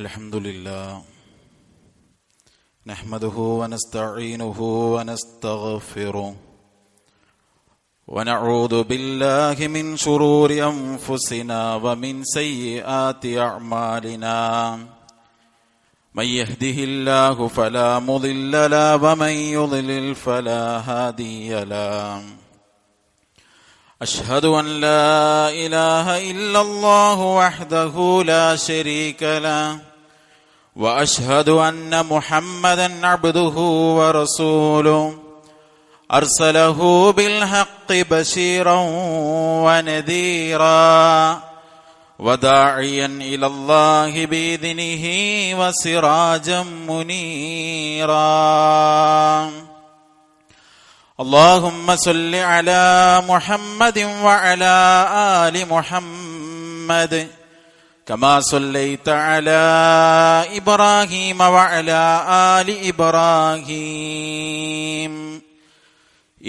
അൽഹംദുലില്ലാ നഹ്മദുഹു വനസ്തഈനുഹു വനസ്തഗ്ഫിറുഹു വനഊദു ബില്ലാഹി മിൻ ശുറൂരി അൻഫുസിനാ വമിൻ സയ്യിആതി അഅ്മാലിനാ മൻ യഹ്ദിഹില്ലാഹു ഫലാ മുളില്ല ലഹു വമൻ യുദ്ലിൽ ഫലാ ഹാദിയ ലഹു أشهد أن لا إله إلا الله وحده لا شريك له وأشهد أن محمدا عبده ورسوله أرسله بالحق بشيرا ونذيرا وداعيا إلى الله بإذنه وسراجا منيرا اللهم صل على محمد وعلى آل محمد كما صليت على إبراهيم وعلى آل إبراهيم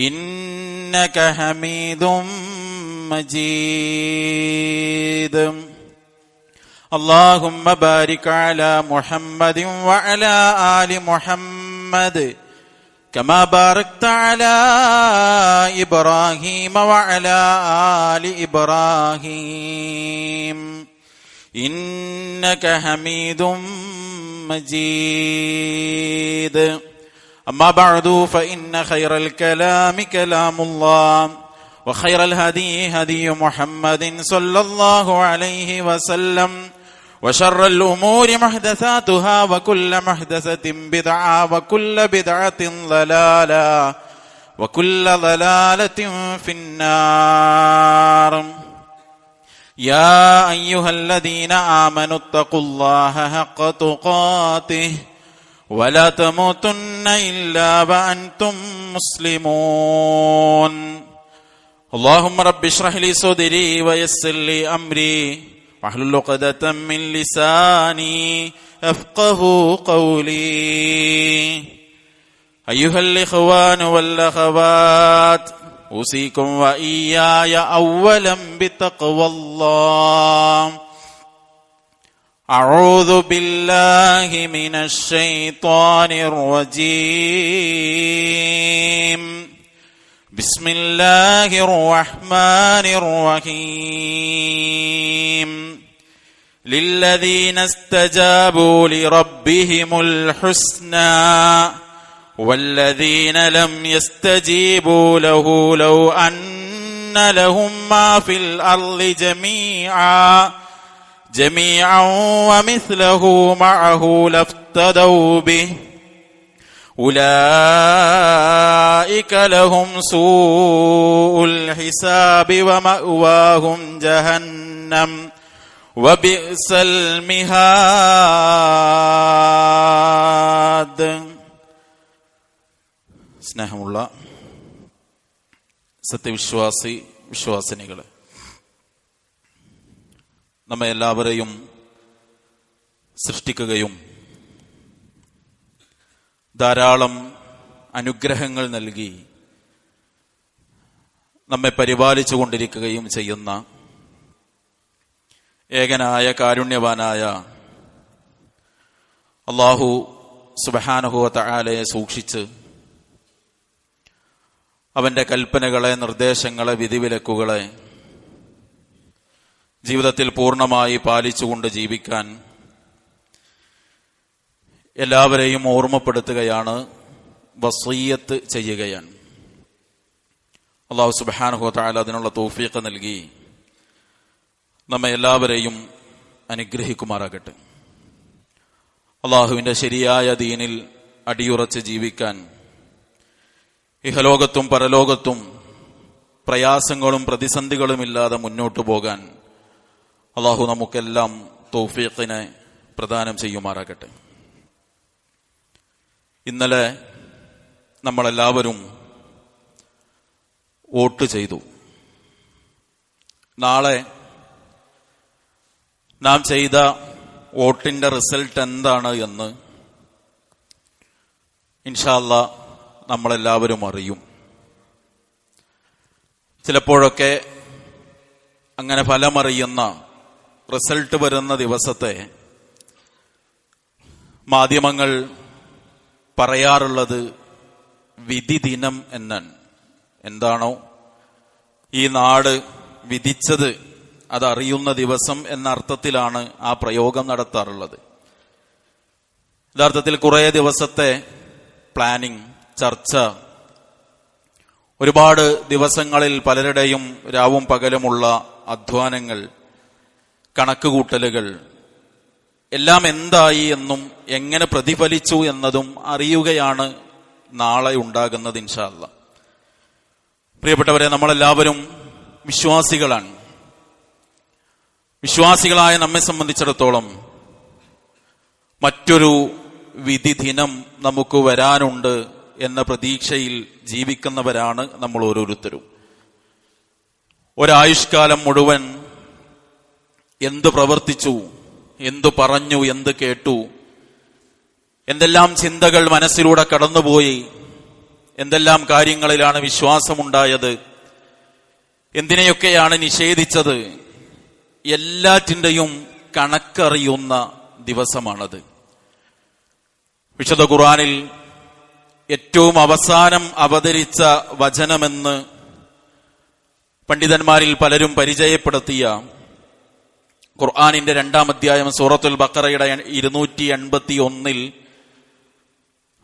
إنك حميد مجيد اللهم بارك على محمد وعلى آل محمد كما باركت على إبراهيم وعلى آل إبراهيم إنك حميد مجيد أما بعد فإن خير الكلام كلام الله وخير الهدي هدي محمد صلى الله عليه وسلم وشر الأمور محدثاتها وكل محدثة بدعة وكل بدعة ضلالة وكل ضلالة في النار يا أيها الذين آمنوا اتقوا الله حق تقاته ولا تموتن إلا وأنتم مسلمون اللهم رب اشرح لي صدري ويسر لي أمري واحلل عقدة من لساني يفقهوا قولي أيها الإخوان والأخوات أوصيكم وإياي أولا بتقوى الله أعوذ بالله من الشيطان الرجيم بسم الله الرحمن الرحيم للذين استجابوا لربهم الحسنى والذين لم يستجيبوا له لو أن لهم ما في الأرض جميعا ومثله معه لافتدوا به أولئك لهم سوء الحساب ومأواهم جهنم وبئس المهاد. സ്നേഹമുള്ള വിശ്വാസിനികളെ, നമ്മെ എല്ലാവരെയും സൃഷ്ടിക്കുകയും ധാരാളം അനുഗ്രഹങ്ങൾ നൽകി നമ്മെ പരിപാലിച്ചു കൊണ്ടിരിക്കുകയും ചെയ്യുന്ന ഏകനായ കാരുണ്യവാനായ അല്ലാഹു സുബ്ഹാനഹു വ തആലയെ സൂക്ഷിച്ച് അവന്റെ കൽപ്പനകളെ, നിർദ്ദേശങ്ങളെ, വിധിവിലക്കുകളെ ജീവിതത്തിൽ പൂർണ്ണമായി പാലിച്ചുകൊണ്ട് ജീവിക്കാൻ എല്ലാവരെയും ഓർമ്മപ്പെടുത്തുകയാണ്, വസിയ്യത്ത് ചെയ്യുകയാണ്. അല്ലാഹു സുബ്ഹാനഹു വ തആല അതിനുള്ള തൗഫീഖ് നൽകി നമ്മെ എല്ലാവരെയും അനുഗ്രഹിക്കുമാറാകട്ടെ. അല്ലാഹുവിന്റെ ശരിയായ ദീനിൽ അടിയുറച്ച് ജീവിക്കാൻ, ഇഹലോകത്തും പരലോകത്തും പ്രയാസങ്ങളും പ്രതിസന്ധികളും ഇല്ലാതെ മുന്നോട്ടു പോകാൻ അല്ലാഹു നമുക്കെല്ലാം തൗഫീഖിനെ പ്രദാനം ചെയ്യുമാറാകട്ടെ. ഇന്നലെ നമ്മളെല്ലാവരും വോട്ട് ചെയ്തു. നാളെ നാം ചെയ്ത വോട്ടിന്റെ റിസൾട്ട് എന്താണ് എന്ന് ഇൻഷാ അല്ലാഹ് നമ്മളെല്ലാവരും അറിയും. ചിലപ്പോഴൊക്കെ അങ്ങനെ ഫലമറിയുന്ന റിസൾട്ട് വരുന്ന ദിവസത്തെ മാധ്യമങ്ങൾ പറയാറുള്ളത് വിധി ദിനം എന്നാണ്. എന്താണോ ഈ നാട് വിധിച്ചത് അതറിയുന്ന ദിവസം എന്ന അർത്ഥത്തിലാണ് ആ പ്രയോഗം നടത്താറുള്ളത്. യഥാർത്ഥത്തിൽ കുറേ ദിവസത്തെ പ്ലാനിങ്, ചർച്ച, ഒരുപാട് ദിവസങ്ങളിൽ പലരുടെയും രാവും പകലുമുള്ള അധ്വാനങ്ങൾ, കണക്കുകൂട്ടലുകൾ എല്ലാം എന്തായി എന്നും എങ്ങനെ പ്രതിഫലിച്ചു എന്നതും അറിയുകയാണ് നാളെ ഉണ്ടാകുന്നത് ഇൻഷാ അല്ലാഹ്. പ്രിയപ്പെട്ടവരെ, നമ്മളെല്ലാവരും വിശ്വാസികളാണ്. വിശ്വാസികളായ നമ്മെ സംബന്ധിച്ചിടത്തോളം മറ്റൊരു വിധി ദിനം നമുക്ക് വരാനുണ്ട് എന്ന പ്രതീക്ഷയിൽ ജീവിക്കുന്നവരാണ് നമ്മൾ ഓരോരുത്തരും. ഒരായുഷ്കാലം മുഴുവൻ എന്ത് പ്രവർത്തിച്ചു, എന്തു പറഞ്ഞു, എന്ത് കേട്ടു, എന്തെല്ലാം ചിന്തകൾ മനസ്സിലൂടെ കടന്നുപോയി, എന്തെല്ലാം കാര്യങ്ങളിലാണ് വിശ്വാസമുണ്ടായത്, എന്തിനെയൊക്കെയാണ് നിഷേധിച്ചത്, എല്ലാറ്റിൻ്റെയും കണക്കറിയുന്ന ദിവസമാണത്. വിശുദ്ധ ഖുർആനിൽ ഏറ്റവും അവസാനം അവതരിച്ച വചനമെന്ന് പണ്ഡിതന്മാരിൽ പലരും പരിചയപ്പെടുത്തിയ ഖുർആനിന്റെ 2-ാം അധ്യായം സൂറത്തുൽ ബഖറയുടെ 281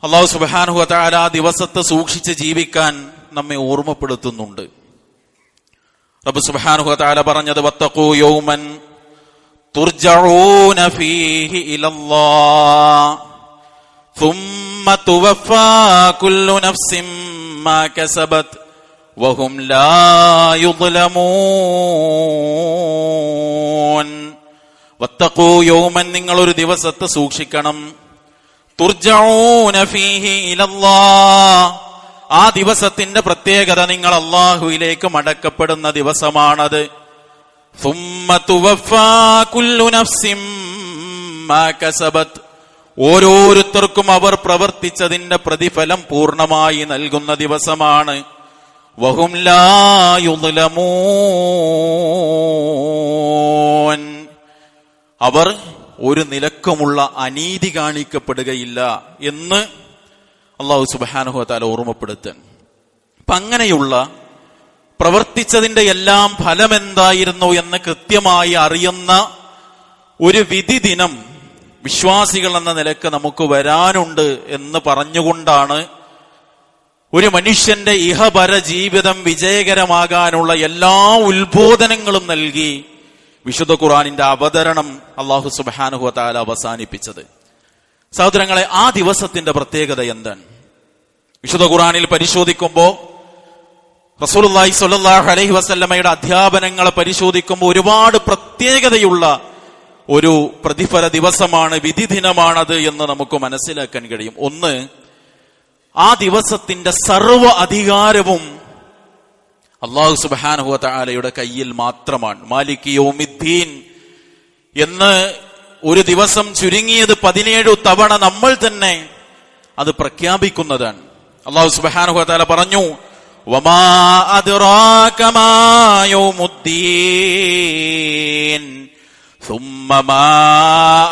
അല്ലാഹു സുബ്ഹാനഹു വ തആല ആ ദിവസത്തെ സൂക്ഷിച്ച് ജീവിക്കാൻ നമ്മെ ഓർമ്മപ്പെടുത്തുന്നുണ്ട്. റബ്ബ് സുബ്ഹാനഹു വ തആല പറഞ്ഞത് വത്തഖൂ യൗമൻ തുർജഊന ഫീഹി ഇലല്ലാഹ് ثم توفى كل نفس ما كسبت وهم لا يظلمون. വത്തഖൂ യൗമൻ, നിങ്ങൾ ഒരു ദിവസത്തെ സൂക്ഷിക്കണം. തുർജഊന ഫീഹി ഇലല്ലാഹ്, ആ ദിവസത്തിന്റെ പ്രത്യേകത നിങ്ങൾ അല്ലാഹുവിലേക്ക് മടക്കപ്പെടുന്ന ദിവസമാണത്. ثم توفى كل نفس ما كسبت, ഓരോരുത്തർക്കും അവർ പ്രവർത്തിച്ചതിന്റെ പ്രതിഫലം പൂർണ്ണമായി നൽകുന്ന ദിവസമാണ്. വഹും ലാ യുദ്ലമൂൻ, അവർ ഒരു നിലക്കുമുള്ള അനീതി കാണിക്കപ്പെടുകയില്ല എന്ന് അല്ലാഹു സുബ്ഹാനഹു വ തആല ഓർമ്മപ്പെടുത്താൻ. അപ്പൊ അങ്ങനെയുള്ള പ്രവർത്തിച്ചതിന്റെ എല്ലാം ഫലം എന്തായിരുന്നു എന്ന് കൃത്യമായി അറിയുന്ന ഒരു വിധി ദിനം വിശ്വാസികൾ എന്ന നിലക്ക് നമുക്ക് വരാനുണ്ട് എന്ന് പറഞ്ഞുകൊണ്ടാണ് ഒരു മനുഷ്യന്റെ ഇഹപര ജീവിതം വിജയകരമാകാനുള്ള എല്ലാ ഉത്ബോധനങ്ങളും നൽകി വിശുദ്ധ ഖുർആനിന്റെ അവതരണം അല്ലാഹു സുബ്ഹാനഹു വ തആല അവസാനിപ്പിച്ചത്. സഹോദരങ്ങളെ, ആ ദിവസത്തിന്റെ പ്രത്യേകത എന്താണ്? വിശുദ്ധ ഖുർആനിൽ പരിശോധിക്കുമ്പോൾ, റസൂലുള്ളാഹി സ്വല്ലല്ലാഹു അലൈഹി വസല്ലമയുടെ അധ്യാപനങ്ങളെ പരിശോധിക്കുമ്പോൾ ഒരുപാട് പ്രത്യേകതയുള്ള ഒരു പ്രതിഫല ദിവസമാണ്, വിധി ദിനമാണത് എന്ന് നമുക്ക് മനസ്സിലാക്കാൻ കഴിയും. ഒന്ന്, ആ ദിവസത്തിന്റെ സർവ്വ അധികാരവും അല്ലാഹു സുബ്ഹാനഹു വ തആലയുടെ കയ്യിൽ മാത്രമാണ്. മാലിക് യൗമിദ്ദീൻ എന്ന് ഒരു ദിവസം ചുരുങ്ങിയത് 17 തവണ നമ്മൾ തന്നെ അത് പ്രഖ്യാപിക്കുന്നതാണ്. അല്ലാഹു സുബ്ഹാനഹു വ തആല പറഞ്ഞു, വമാ അദ്റാക മാ യൗമുദ്ദീൻ ثم ما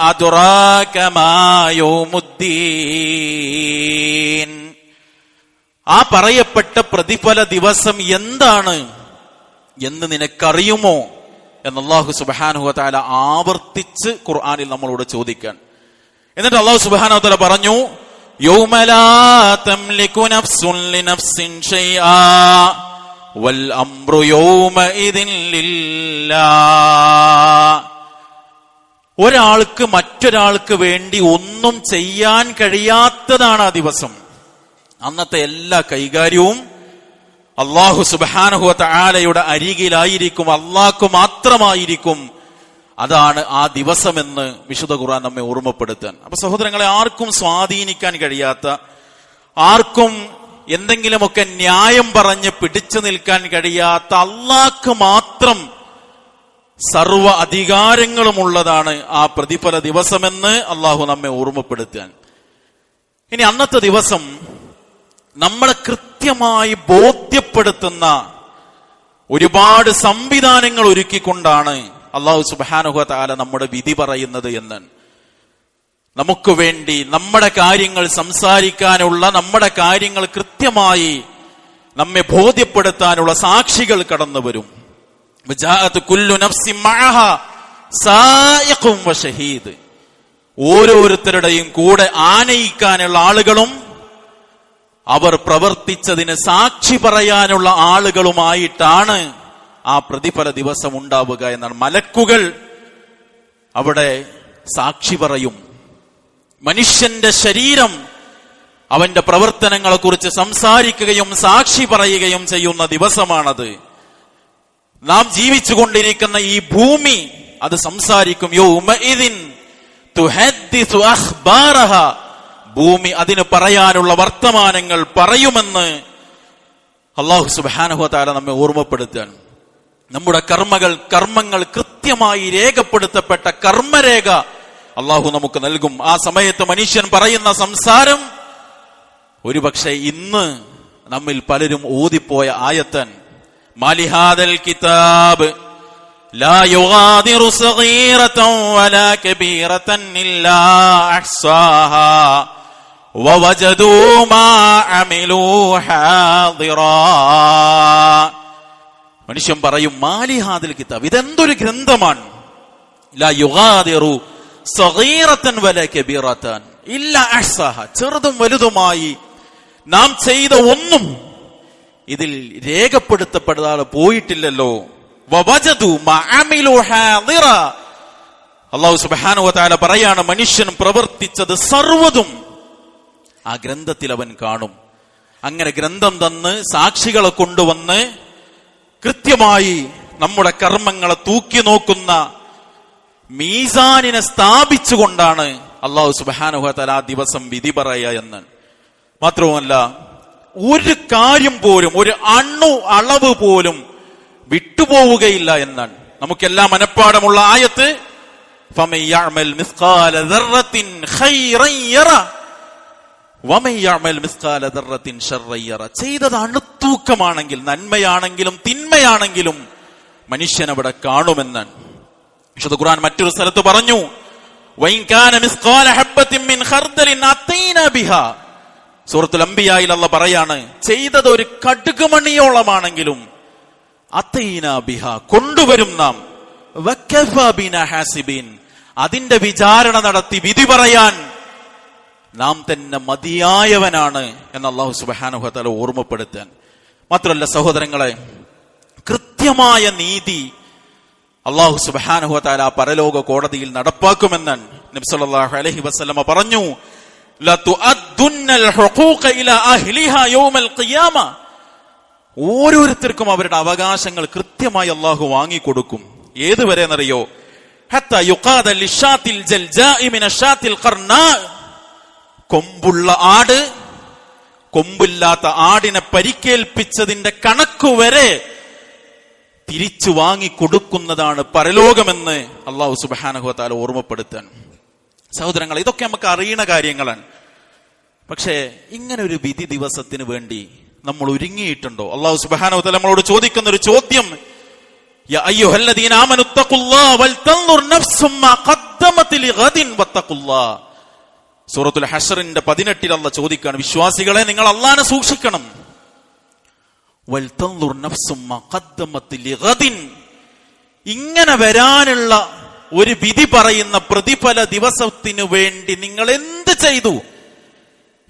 أدراك ما يوم الدين. ആ പറയപ്പെട്ട പ്രതിഫല ദിവസം എന്താണ് എന്ന് നിനക്കറിയുമോ എന്ന് അല്ലാഹു സുബ്ഹാനഹു വ തആല ആവർത്തിച്ച് ഖുർആനിൽ നമ്മളോട് ചോദിക്കാൻ. എന്നിട്ട് അല്ലാഹു സുബ്ഹാനഹു വ തആല പറഞ്ഞു, യൗമ ലാ തംലികു നഫ്സുൻ ലിനഫ്സിൻ ഷൈആ വൽ അംറു യൗമഇദിൻ ലില്ലാഹ്. ഒരാൾക്ക് മറ്റൊരാൾക്ക് വേണ്ടി ഒന്നും ചെയ്യാൻ കഴിയാത്തതാണ് ആ ദിവസം. അന്നത്തെ എല്ലാ കൈകാര്യവും അല്ലാഹു സുബ്ഹാനഹു വ തആലയുടെ അരികിലായിരിക്കും, അല്ലാഹു മാത്രമായിരിക്കും. അതാണ് ആ ദിവസമെന്ന് വിശുദ്ധ ഖുർആൻ നമ്മെ ഓർമ്മപ്പെടുത്താൻ. അപ്പൊ സഹോദരങ്ങളെ, ആർക്കും സ്വാധീനിക്കാൻ കഴിയാത്ത, ആർക്കും എന്തെങ്കിലുമൊക്കെ ന്യായം പറഞ്ഞ് പിടിച്ചു നിൽക്കാൻ കഴിയാത്ത അല്ലാഹു മാത്രം സർവ അധികാരങ്ങളുമുള്ളതാണ് ആ പ്രതിഫല ദിവസമെന്ന് അള്ളാഹു നമ്മെ ഓർമ്മപ്പെടുത്താൻ. ഇനി അന്നത്തെ ദിവസം നമ്മളെ കൃത്യമായി ബോധ്യപ്പെടുത്തുന്ന ഒരുപാട് സംവിധാനങ്ങൾ ഒരുക്കിക്കൊണ്ടാണ് അല്ലാഹു സുബ്ഹാനഹു വ തആല നമ്മുടെ വിധി പറയുന്നത് എന്ന് നമുക്ക് വേണ്ടി നമ്മുടെ കാര്യങ്ങൾ സംസാരിക്കാനുള്ള, നമ്മുടെ കാര്യങ്ങൾ കൃത്യമായി നമ്മെ ബോധ്യപ്പെടുത്താനുള്ള സാക്ഷികൾ കടന്നു വരും. ഓരോരുത്തരുടെയും കൂടെ ആനയിക്കാനുള്ള ആളുകളും അവർ പ്രവർത്തിച്ചതിന് സാക്ഷി പറയാനുള്ള ആളുകളുമായിട്ടാണ് ആ പ്രതിഫല ദിവസം ഉണ്ടാവുക എന്നാണ്. മലക്കുകൾ അവിടെ സാക്ഷി പറയും. മനുഷ്യന്റെ ശരീരം അവന്റെ പ്രവർത്തനങ്ങളെ കുറിച്ച് സംസാരിക്കുകയും സാക്ഷി പറയുകയും ചെയ്യുന്ന ദിവസമാണത്. നാം ജീവിച്ചുകൊണ്ടിരിക്കുന്ന ഈ ഭൂമി അത് സംസാരിക്കും. യൗമഇദിൻ തുഹദ്ദിസു അഖ്ബാറഹ, ഭൂമി അതിന് പറയാനുള്ള വർത്തമാനങ്ങൾ പറയുമെന്ന് അല്ലാഹു സുബ്ഹാനഹു വ തആല നമ്മെ ഓർമ്മപ്പെടുത്താൻ. നമ്മുടെ കർമ്മങ്ങൾ കൃത്യമായി രേഖപ്പെടുത്തപ്പെട്ട കർമ്മരേഖ അല്ലാഹു നമുക്ക് നൽകും. ആ സമയത്ത് മനുഷ്യൻ പറയുന്ന സംസാരം ഒരുപക്ഷെ ഇന്ന് നമ്മിൽ പലരും ഓതിപ്പോയ ആയത്തൻ, മാലിഹാദൽ കിതാബ് ലാ യുഗാദിറു സഗീറതൻ വലാ കബീറതൻ ഇല്ലാ അഹ്സാഹാ വവജദൂ മാ അമിലൂ ഹാദിറാ. മനുഷ്യൻ പറയും, മാലിഹാദൽ കിതാബ്, ഇതെന്തൊരു ഗ്രന്ഥമാണ്. ലാ യുഗാദിറു സഗീറതൻ വലാ കബീറതൻ ഇല്ലാ അഹ്സാഹാ, ചെറുതും വലുതുമായി നാം ചെയ്ത ഒന്നും ഇതിൽ രേഖപ്പെടുത്തപ്പെടാതെ പോയിട്ടില്ലല്ലോ. വവജദൂ മാ അമിലൂ ഹാദിറാ, അല്ലാഹു സുബ്ഹാനഹു വ തആല പറയാണ്, മനുഷ്യൻ പ്രവർത്തിച്ചത് സർവ്വതും ആ ഗ്രന്ഥത്തിൽ അവൻ കാണും. അങ്ങനെ ഗ്രന്ഥം തന്ന് സാക്ഷികളെ കൊണ്ടുവന്ന് കൃത്യമായി നമ്മുടെ കർമ്മങ്ങളെ തൂക്കി നോക്കുന്ന മീസാനിനെ സ്ഥാപിച്ചുകൊണ്ടാണ് അല്ലാഹു സുബ്ഹാനഹു വ തആല ആ ദിവസം വിധി പറയുക എന്ന്. മാത്രവുമല്ല, ഒരു കാര്യം പോലും, ഒരു അണു അളവ് പോലും വിട്ടുപോവുകയില്ല എന്നാണ്. നമുക്കെല്ലാം മനഃപ്പാടമുള്ള ആയത്ത്, ഫമൻ യഅമൽ മിസ്ഖാല ദർറത്തിൻ ഖൈറൻ യറ വമൻ യഅമൽ മിസ്ഖാല ദർറത്തിൻ ശർറൻ യറ. ചെയ്തത് അണുത്തൂക്കമാണെങ്കിൽ, നന്മയാണെങ്കിലും തിന്മയാണെങ്കിലും മനുഷ്യൻ അവിടെ കാണുമെന്നാണ്. വിശുദ്ധ ഖുർആൻ മറ്റൊരു സ്ഥലത്ത് പറഞ്ഞു, വഇൻ കാന മിസ്ഖാല ഹബ്ബത്തിൻ മിൻ ഖർദലിൻ അതൈനാ ബിഹാ. സൂറത്തുൽ അംബിയായിൽ അല്ലാഹു പറയാണ്, ചെയ്തത് ഒരു കടുകുമണിയോളമാണെങ്കിലും അതൈനാ ബിഹാ, കൊണ്ടുവരും നാം. വകഫാ ബിനാ ഹാസിബീൻ, അതിന്റെ വിചാരണ നടത്തി വിധി പറയാൻ നാം തന്നെ മതിയായവനാണ് എന്ന് അല്ലാഹു സുബ്ഹാനഹു വ തആല ഓർമ്മപ്പെടുത്താൻ. മാത്രമല്ല സഹോദരങ്ങളെ, കൃത്യമായ നീതി അല്ലാഹു സുബ്ഹാനഹു വ തആല പരലോക കോടതിയിൽ നടപ്പാക്കുമെന്നാണ് നബി സല്ലല്ലാഹു അലൈഹി വസല്ലമ പറഞ്ഞു. ല തുഅദ്ദുന്നൽ ഹുഖൂഖ ഇലാ അഹ്ലിഹാ യൗമൽ ഖിയാമ. ഓരോരുത്തർക്കും അവരുടെ അവകാശങ്ങൾ കൃത്യമായി അല്ലാഹു വാങ്ങിക്കൊടുക്കും. ഏതുവരെ എന്നറിയോ? ഹത്താ യുഖാദ ലിശാത്തിൽ ജൽജാഇ മിന ഷാത്തിൽ ഖർനാ. കൊമ്പുള്ള ആട് കൊമ്പില്ലാത്ത ആടിനെ പരിക്കേൽപ്പിച്ചതിന്റെ കണക്കുവരെ തിരിച്ചു വാങ്ങിക്കൊടുക്കുന്നതാണ് പരലോകമെന്ന് അല്ലാഹു സുബ്ഹാനഹു വ തആല ഓർമ്മപ്പെടുത്താൻ. സഹോദരങ്ങൾ, ഇതൊക്കെ നമുക്ക് അറിയുന്ന കാര്യങ്ങളാണ്. പക്ഷേ ഇങ്ങനെ ഒരു വിധി ദിവസത്തിന് വേണ്ടി നമ്മൾ ഒരുങ്ങിയിട്ടുണ്ടോ? അല്ലാഹു സുബ്ഹാനഹു വ തആല നമ്മളോട് ചോദിക്കുന്ന ഒരു ചോദ്യം, യാ അയ്യുഹല്ലദീന ആമനു തഖുല്ലാഹ വൽ തൻദുർ നഫ്സും മാ ഖദ്ദമത് ലിഗദിൻ വത്തഖുല്ലാഹ്. സൂറത്തുൽ ഹശ്റിന്റെ 18 അല്ലാഹു ചോദിക്കുകയാണ്, വിശ്വാസികളെ നിങ്ങൾ അല്ലാഹനെ സൂക്ഷിക്കണം. വൽ തൻദുർ നഫ്സും മാ ഖദ്ദമത് ലിഗദിൻ, ഇങ്ങനെ വരാനുള്ള ഒരു വിധി പറയുന്ന പ്രതിഫല ദിവസത്തിനു വേണ്ടി നിങ്ങൾ എന്ത് ചെയ്തു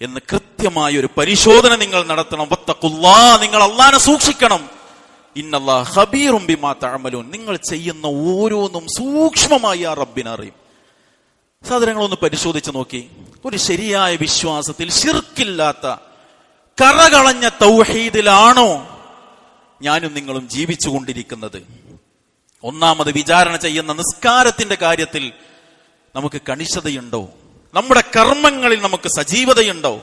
എന്ന് കൃത്യമായ ഒരു പരിശോധന നിങ്ങൾ നടത്തണം. വത്തഖുല്ലാഹ്, നിങ്ങൾ അല്ലാഹനെ സൂക്ഷിക്കണം. ഇന്നല്ലാഹ ഖബീറും ബിമാ തഅമലൂൻ, നിങ്ങൾ ചെയ്യുന്ന ഓരോന്നും സൂക്ഷ്മമായി ആ റബ്ബിനെ അറിയും. സഹോദരങ്ങളൊന്ന് പരിശോധിച്ച് നോക്കി. ഒരു ശരിയായ വിശ്വാസത്തിൽ ശിർക്കില്ലാത്ത കറകളഞ്ഞ തൗഹീദിലാണോ ഞാനും നിങ്ങളും ജീവിച്ചു കൊണ്ടിരിക്കുന്നത്? ഒന്നാമത്, വിചാരണ ചെയ്യുന്ന നിസ്കാരത്തിന്റെ കാര്യത്തിൽ നമുക്ക് കണിശതയുണ്ടോ? നമ്മുടെ കർമ്മങ്ങളിൽ നമുക്ക് സജീവതയുണ്ടോ?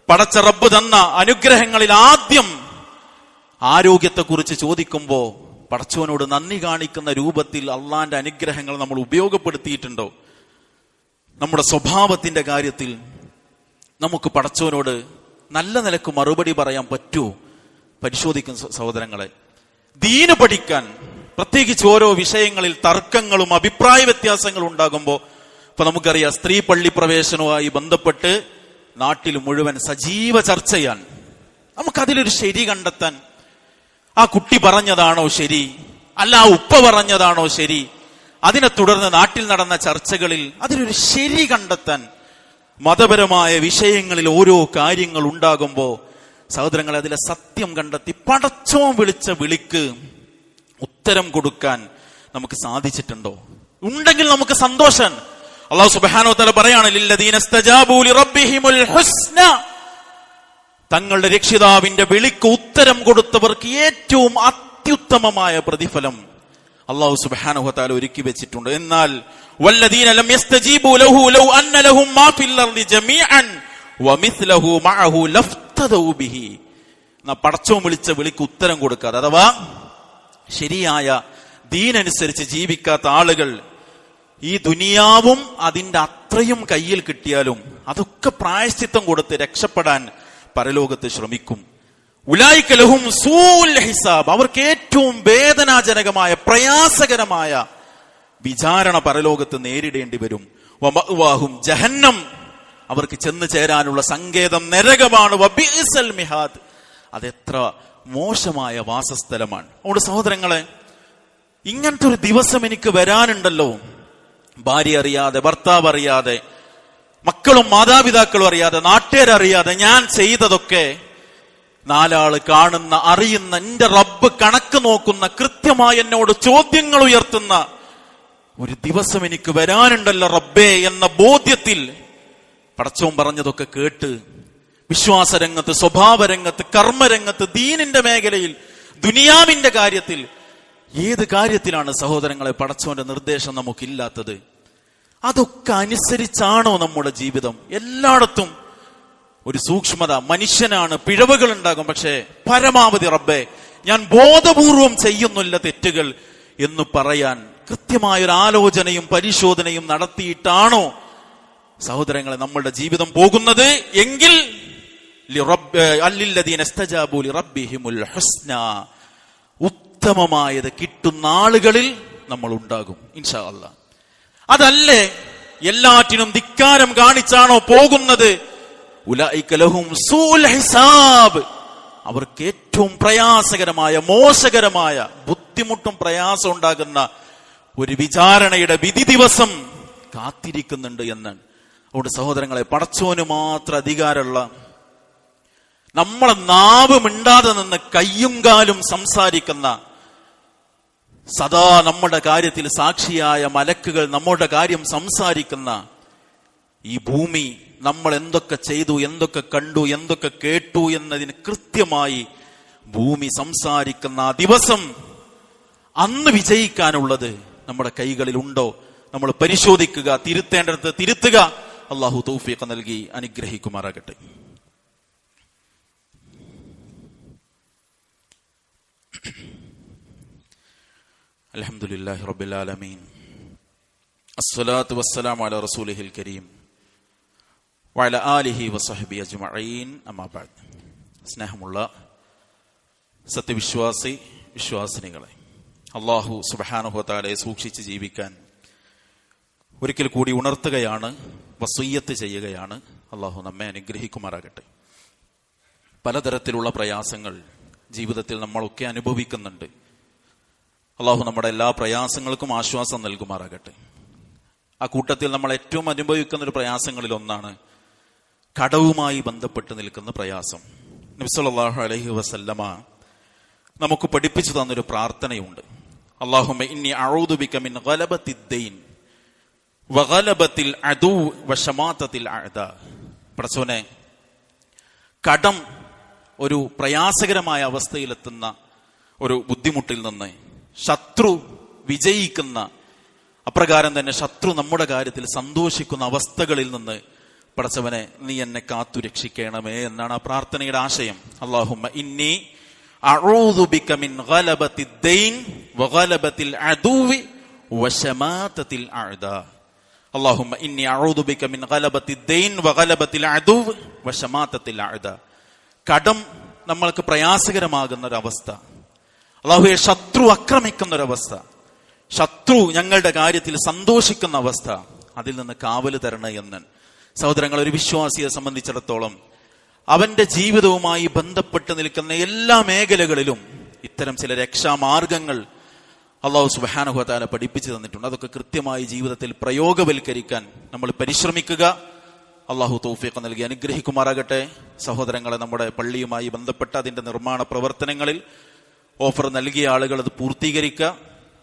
പടച്ച റബ്ബ് തന്ന അനുഗ്രഹങ്ങളിൽ ആദ്യം ആരോഗ്യത്തെക്കുറിച്ച് ചോദിക്കുമ്പോൾ പടച്ചവനോട് നന്ദി കാണിക്കുന്ന രൂപത്തിൽ അള്ളാന്റെ അനുഗ്രഹങ്ങൾ നമ്മൾ ഉപയോഗപ്പെടുത്തിയിട്ടുണ്ടോ? നമ്മുടെ സ്വഭാവത്തിന്റെ കാര്യത്തിൽ നമുക്ക് പടച്ചവനോട് നല്ല നിലക്ക് മറുപടി പറയാൻ പറ്റുമോ? പരിശോധിക്കുന്ന സഹോദരങ്ങളെ, ദീന് പഠിക്കാൻ, പ്രത്യേകിച്ച് ഓരോ വിഷയങ്ങളിൽ തർക്കങ്ങളും അഭിപ്രായ വ്യത്യാസങ്ങളും ഉണ്ടാകുമ്പോൾ ഇപ്പൊ നമുക്കറിയാം, സ്ത്രീ പള്ളി പ്രവേശനവുമായി ബന്ധപ്പെട്ട് നാട്ടിൽ മുഴുവൻ സജീവ ചർച്ചയാണ്. നമുക്കതിലൊരു ശരി കണ്ടെത്താൻ, ആ കുട്ടി പറഞ്ഞതാണോ ശരി, അല്ല ആ ഉപ്പ പറഞ്ഞതാണോ ശരി, അതിനെ തുടർന്ന് നാട്ടിൽ നടന്ന ചർച്ചകളിൽ അതിലൊരു ശരി കണ്ടെത്താൻ മതപരമായ വിഷയങ്ങളിൽ ഓരോ കാര്യങ്ങൾ ഉണ്ടാകുമ്പോ സഹോദരങ്ങളെ, അതിലെ സത്യം കണ്ടെത്തി പടച്ചോൻ വിളിച്ച വിളിക്ക് ഉത്തരം കൊടുക്കാൻ നമുക്ക് സാധിച്ചിട്ടുണ്ടോ? ഉണ്ടെങ്കിൽ നമുക്ക് സന്തോഷം. അല്ലാഹു സുബ്ഹാനഹു വ തആല പറയാണ്, ലില്ലദീന ഇസ്തജാബൂ ലിറബ്ബിഹിമുൽ ഹുസ്ന, തങ്ങളുടെ രക്ഷിതാവിന്റെ വിളിക്ക് ഉത്തരം കൊടുത്തവർക്ക് ഏറ്റവും അത്യുത്തമമായ പ്രതിഫലം അല്ലാഹു സുബ്ഹാനഹു വ തആല ഒരുക്കി വെച്ചിട്ടുണ്ട്. എന്നാൽ വല്ലദീന ലം യസ്തജീബൂ ലഹു ലൗ അന്ന ലഹും മാ ഫിൽ അർളി ജമീഅൻ വമിസ്ലഹു മഅഹു ലഫ്തദൂ ബിഹി. പടച്ചോൻ വിളിച്ച വിളിക്ക് ഉത്തരം കൊടുക്കാതെ, അഥവാ ശരിയായ ദീനനുസരിച്ച് ജീവിക്കാത്ത ആളുകൾ ഈ ദുനിയാവും അതിന്റെ അത്രയും കയ്യിൽ കിട്ടിയാലും അതൊക്കെ പ്രായശ്ചിത്തം കൊടുത്ത് രക്ഷപ്പെടാൻ പരലോകത്ത് ശ്രമിക്കും. ഉലൈക ലഹും സൂഉൽ ഹിസാബ്, അവർക്ക് ഏറ്റവും വേദനാജനകമായ പ്രയാസകരമായ വിചാരണ പരലോകത്ത് നേരിടേണ്ടി വരും. വമഅ്വാഹും ജഹന്നം, അവർക്ക് ചെന്ന് ചേരാനുള്ള സങ്കേതം നരകമാണ്. വബിഇസൽ മിഹാദ്, അതെത്ര മോശമായ വാസസ്ഥലമാണ്. അതുകൊണ്ട് സഹോദരങ്ങളെ, ഇങ്ങനത്തെ ഒരു ദിവസം എനിക്ക് വരാനുണ്ടല്ലോ. ഭാര്യ അറിയാതെ, ഭർത്താവ് അറിയാതെ, മക്കളും മാതാപിതാക്കളും അറിയാതെ, നാട്ടുകാരറിയാതെ ഞാൻ ചെയ്തതൊക്കെ നാലാള് കാണുന്ന, അറിയുന്ന, എന്റെ റബ്ബ് കണക്ക് നോക്കുന്ന, കൃത്യമായി എന്നോട് ചോദ്യങ്ങൾ ഉയർത്തുന്ന ഒരു ദിവസം എനിക്ക് വരാനുണ്ടല്ലോ റബ്ബേ എന്ന ബോധ്യത്തിൽ പടച്ചോൻ പറഞ്ഞതൊക്കെ കേട്ട് വിശ്വാസരംഗത്ത്, സ്വഭാവരംഗത്ത്, കർമ്മരംഗത്ത്, ദീനിന്റെ മേഖലയിൽ, ദുനിയാവിന്റെ കാര്യത്തിൽ, ഏത് കാര്യത്തിലാണ് സഹോദരങ്ങളെ പടച്ചോന്റെ നിർദ്ദേശം നമുക്കില്ലാത്തത്? അതൊക്കെ അനുസരിച്ചാണോ നമ്മുടെ ജീവിതം? എല്ലായിടത്തും ഒരു സൂക്ഷ്മത, മനുഷ്യനാണ്, പിഴവുകൾ ഉണ്ടാകും. പക്ഷേ പരമാവധി റബ്ബേ ഞാൻ ബോധപൂർവം ചെയ്യുന്നില്ല തെറ്റുകൾ എന്ന് പറയാൻ കൃത്യമായൊരു ആലോചനയും പരിശോധനയും നടത്തിയിട്ടാണോ സഹോദരങ്ങളെ നമ്മളുടെ ജീവിതം പോകുന്നത്? എങ്കിൽ അല്ലില്ലദീന ഇസ്തജാബൂ ലിറബ്ബിഹിമുൽ ഹുസ്ന, ഉത്തമമായത് കിട്ടുന്ന ആളുകളിൽ നമ്മൾ ഉണ്ടാകും ഇൻഷാ അല്ലാഹ്. അതല്ലേ എല്ലാറ്റിനും ധിക്കാരം കാണിച്ചാണോ പോകുന്നത്? ഉലൈക ലഹും സൂഉൽ ഹിസാബ്, അവർക്ക് ഏറ്റവും പ്രയാസകരമായ, മോശകരമായ, ബുദ്ധിമുട്ടും പ്രയാസം ഉണ്ടാകുന്ന ഒരു വിചാരണയുടെ വിധി ദിവസം കാത്തിരിക്കുന്നുണ്ട് എന്നാണ്. അതുകൊണ്ട് സഹോദരങ്ങളെ, പടച്ചോന് മാത്രം അധികാരമുള്ള, നമ്മളെ നാവ് മിണ്ടാതെ നിന്ന് കയ്യും കാലും സംസാരിക്കുന്ന, സദാ നമ്മുടെ കാര്യത്തിൽ സാക്ഷിയായ മലക്കുകൾ നമ്മുടെ കാര്യം സംസാരിക്കുന്ന ഈ ഭൂമി, നമ്മൾ എന്തൊക്കെ ചെയ്തു, എന്തൊക്കെ കണ്ടു, എന്തൊക്കെ കേട്ടു എന്നതിന് കൃത്യമായി ഭൂമി സംസാരിക്കുന്ന ആ ദിവസം, അന്ന് വിജയിക്കാനുള്ളത് നമ്മുടെ കൈകളിൽ ഉണ്ടോ? നമ്മൾ പരിശോധിക്കുക, തിരുത്തേണ്ടടുത്ത് തിരുത്തുക. അല്ലാഹു തൗഫീഖ് നൽകി അനുഗ്രഹിക്കുമാറാകട്ടെ. അൽഹംദുലില്ലാഹി റബ്ബിൽ ആലമീൻ, അസ്സലാത്തു വസ്സലാമു അലാ റസൂലിഹിൽ കരീം വഅലാ ആലിഹി വസഹ്ബിഹി അജ്മഈൻ, അമ്മാ ബഅദ്. സ്നേഹമുള്ള സത്യവിശ്വാസി വിശ്വാസിനികളെ, അല്ലാഹു സുബ്ഹാനഹു വ തആലയെ സൂക്ഷിച്ച് ജീവിക്കാൻ ഒരിക്കൽ കൂടി ഉണർത്തുകയാണ്, വസിയ്യത്ത് ചെയ്യുകയാണ്. അല്ലാഹു നമ്മെ അനുഗ്രഹിക്കുമാറാകട്ടെ. പലതരത്തിലുള്ള പ്രയാസങ്ങൾ ജീവിതത്തിൽ നമ്മളൊക്കെ അനുഭവിക്കുന്നുണ്ട്. അല്ലാഹു നമ്മുടെ എല്ലാ പ്രയാസങ്ങൾക്കും ആശ്വാസം നൽകുമാറാകട്ടെ. ആ കൂട്ടത്തിൽ നമ്മൾ ഏറ്റവും അനുഭവിക്കുന്ന ഒരു പ്രയാസങ്ങളിൽ ഒന്നാണ് കടവുമായി ബന്ധപ്പെട്ട് നിൽക്കുന്ന പ്രയാസം. നബി സല്ലല്ലാഹു അലൈഹി വസല്ലമ നമുക്ക് പഠിപ്പിച്ചു തന്നൊരു പ്രാർത്ഥനയുണ്ട്. അല്ലാഹുമ്മ ഇന്നി അഊദു ബിക മിൻ ഗലബത്തിദ് ദൈൻ വഗലബത്തിൽ അദു വശമാതത്തിൽ അഅദാ. പടച്ചോനെ, കടം ഒരു പ്രയാസകരമായ അവസ്ഥയിലെത്തുന്ന ഒരു ബുദ്ധിമുട്ടിൽ നിന്ന്, ശത്രു വിജയിക്കുന്ന, അപ്രകാരം തന്നെ ശത്രു നമ്മുടെ കാര്യത്തിൽ സന്തോഷിക്കുന്ന അവസ്ഥകളിൽ നിന്ന് പടച്ചവനെ നീ എന്നെ കാത്തു രക്ഷിക്കണമേ എന്നാണ് ആ പ്രാർത്ഥനയുടെ ആശയം. അല്ലാഹുമ്മ ഇന്നി അഊദു ബിക മിൻ ഗലബത്തിദ് ദൈൻ വഗലബത്തിൽ അദുവി വശമാതത്തിൽ അഅദാ. അല്ലാഹുമ്മ ഇന്നി അഊദു ബിക മിൻ ഗലബത്തിദ് ദൈൻ വഗലബത്തിൽ അദുവി വശമാതത്തിൽ അഅദാ. കടം നമ്മൾക്ക് പ്രയാസകരമാകുന്ന ഒരവസ്ഥ, അല്ലാഹുവേ ശത്രു ആക്രമിക്കുന്ന ഒരവസ്ഥ, ശത്രു ഞങ്ങളുടെ കാര്യത്തിൽ സന്തോഷിക്കുന്ന അവസ്ഥ, അതിൽ നിന്ന് കാവല് തരണേ എന്ന്. സഹോദരങ്ങൾ, ഒരു വിശ്വാസിയെ സംബന്ധിച്ചിടത്തോളം അവന്റെ ജീവിതവുമായി ബന്ധപ്പെട്ട് നിൽക്കുന്ന എല്ലാ മേഖലകളിലും ഇത്തരം ചില രക്ഷാമാർഗങ്ങൾ അള്ളാഹു സുബ്ഹാനഹു വ തആല പഠിപ്പിച്ചു തന്നിട്ടുണ്ട്. അതൊക്കെ കൃത്യമായി ജീവിതത്തിൽ പ്രയോഗവൽക്കരിക്കാൻ നമ്മൾ പരിശ്രമിക്കുക. അള്ളാഹു തൗഫീഖ് നൽകി അനുഗ്രഹിക്കുമാറാകട്ടെ. സഹോദരങ്ങളെ, നമ്മുടെ പള്ളിയുമായി ബന്ധപ്പെട്ട അതിന്റെ നിർമ്മാണ പ്രവർത്തനങ്ങളിൽ ഓഫർ നൽകിയ ആളുകൾ അത് പൂർത്തീകരിക്കുക.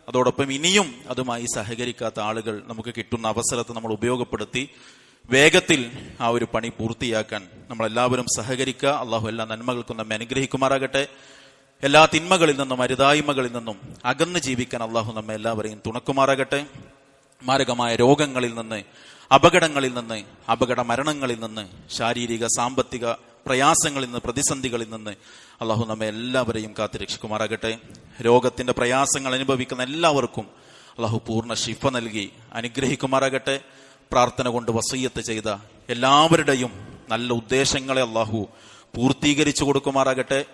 അതോടൊപ്പം ഇനിയും അതുമായി സഹകരിക്കാത്ത ആളുകൾ നമുക്ക് കിട്ടുന്ന അവസരത്തെ നമ്മൾ ഉപയോഗപ്പെടുത്തി വേഗത്തിൽ ആ ഒരു പണി പൂർത്തിയാക്കാൻ നമ്മളെല്ലാവരും സഹകരിക്കുക. അള്ളാഹു എല്ലാ നന്മകൾക്കും നമ്മെ അനുഗ്രഹിക്കുമാറാകട്ടെ. എല്ലാ തിന്മകളിൽ നിന്നും അരുതായ്മകളിൽ നിന്നും അകന്ന് ജീവിക്കാൻ അള്ളാഹു നമ്മെ എല്ലാവരെയും തുണക്കുമാറാകട്ടെ. മാരകമായ രോഗങ്ങളിൽ നിന്ന്, അപകടങ്ങളിൽ നിന്ന്, അപകട മരണങ്ങളിൽ നിന്ന്, ശാരീരിക സാമ്പത്തിക പ്രയാസങ്ങളിൽ നിന്ന്, പ്രതിസന്ധികളിൽ നിന്ന് അള്ളാഹു നമ്മെ എല്ലാവരെയും കാത്തുരക്ഷിക്കുമാറാകട്ടെ. രോഗത്തിന്റെ പ്രയാസങ്ങൾ അനുഭവിക്കുന്ന എല്ലാവർക്കും അള്ളാഹു പൂർണ്ണ ശിഫ നൽകി അനുഗ്രഹിക്കുമാറാകട്ടെ. പ്രാർത്ഥന കൊണ്ട് വസയ്യത്ത് ചെയ്ത എല്ലാവരുടെയും നല്ല ഉദ്ദേശങ്ങളെ അള്ളാഹു പൂർത്തീകരിച്ചു കൊടുക്കുമാറാകട്ടെ.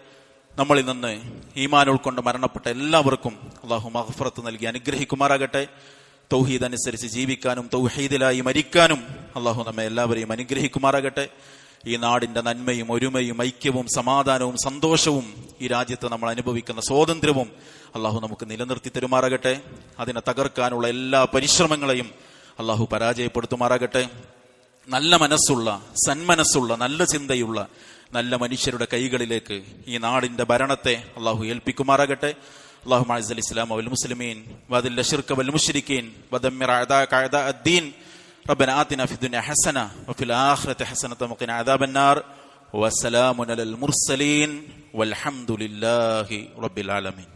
നമ്മളിൽ നിന്ന് ഈമാൻ ഉൾക്കൊണ്ട് മരണപ്പെട്ട എല്ലാവർക്കും അള്ളാഹു മഗ്ഫിറത്ത് നൽകി അനുഗ്രഹിക്കുമാറാകട്ടെ. തൗഹീദ് അനുസരിച്ച് ജീവിക്കാനും തൗഹീദിലായി മരിക്കാനും അള്ളാഹു നമ്മെ എല്ലാവരെയും അനുഗ്രഹിക്കുമാറാകട്ടെ. ഈ നാടിന്റെ നന്മയും ഒരുമയും ഐക്യവും സമാധാനവും സന്തോഷവും ഈ രാജ്യത്ത് നമ്മൾ അനുഭവിക്കുന്ന സ്വാതന്ത്ര്യവും അള്ളാഹു നമുക്ക് നിലനിർത്തി തരുമാറാകട്ടെ. അതിനെ തകർക്കാനുള്ള എല്ലാ പരിശ്രമങ്ങളെയും അള്ളാഹു പരാജയപ്പെടുത്തുമാറാകട്ടെ. നല്ല മനസ്സുള്ള, സന്മനസ്സുള്ള, നല്ല ചിന്തയുള്ള നല്ല മനുഷ്യരുടെ കൈകളിലേക്ക് ഈ നാടിന്റെ ഭരണത്തെ അള്ളാഹു ഏൽപ്പിക്കുമാറാകട്ടെ. اللهم اعز الاسلام والمسلمين واذل الشرك والمشركين ودمر اعداءك اعداء الدين ربنا آتنا في الدنيا حسنة وفي الآخرة حسنة وقنا عذاب النار وسلام على المرسلين والحمد لله رب العالمين.